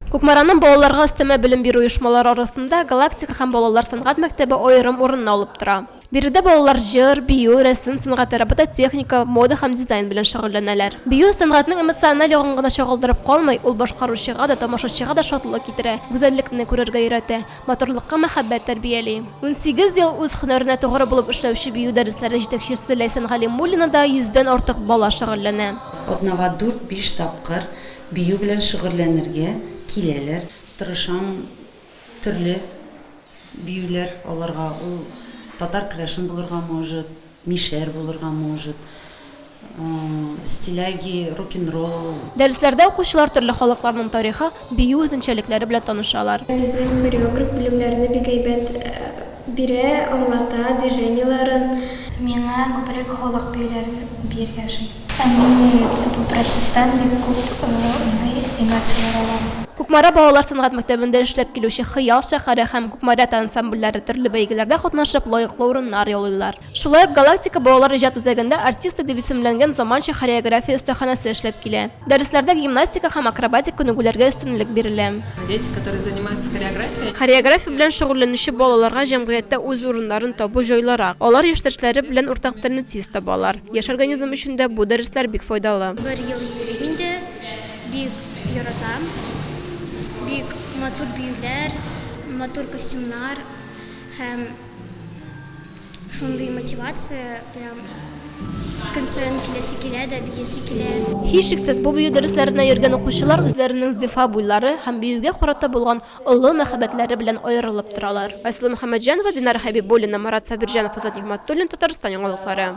Күкмараның балаларга өстәмә белем бирү оешмалары арасында Галактика һәм балалар сәнгать мәктәбе аерым урынны алып тора. Биредә балалар җыр, бию, рәсем сәнгате, робототехника, мода һәм дизайн белән шөгыльләнәләр. Бию сәнгатьнең эмоциональ ягын гына чагылдырып калмый, ул башкаручыга да, тамашачыга да шатлык китерә, гүзәллекне күрергә өйрәтә, матурлыкка мәхәббәт тәрбияли. 18 ел үз һөнәренә тугры булып эшләүче бию дәресләре җитәкчесе Ләйсән Галимуллина да 100дән артык бала шөгыльләнә. Атнага 4-5 тапкыр бию белән шөгыльләнергә киләләр. Тырышам төрле биюләр аларга. Ул татар крашен булырга может, мишәр булырга может, стиляги, рок-н-ролл. Дәресләрдә укучылар төрле халыкларның тарихы, бию үзенчәлекләре белән танышалар. Безнең хореограф белемнәрне бик әйбәт бирә, аңлата, движениеларын. Миңа күбрәк халык биюләрен биргән шул. Мин бу процесстан бик күп эмоциялар алам. Күкмара балалар сәнгать мәктәбендә эшләп килүче Хыял шәһәре һәм Күкмара ансамбльләре төрле бәйгеләрдә катнашып, лаеклы урыннар яулыйлар. Шулай ук Галактика балалар иҗат үзәгендә артист дип исемләнгән заманча хореография остаханасы эшләп килә. Дәресләрдә гимнастика һәм акробатик күнегүләргә өстенлек бирелә. Дети, которые занимаются хореографией. Хореография белән шөгыльләнүче балаларга җәмгыятьтә үз урыннарын табу җайлырак. Алар яшьтәшләре белән уртак телне тиз табалар. Яшь организм өчен дә бу дәресләр бик файдалы. Бер ел йөрим инде, бик яратам. Бик матур биюләр, матур костюмнар һәм шундый мотивация прям көн саен киләсе килә дә биясе килә. Һичшиксез бу бию дәресләренә йөргән укучылар үзләренең зифа буйлары һәм биюгә карата булган олы мәхәббәтләре белән аерылып торалар. Айсылу Мөхәммәтҗанова, Динара Хәбибуллина, Марат Сабирҗанов, Азат Нигъмәтуллин, Татарстан яңалыклары.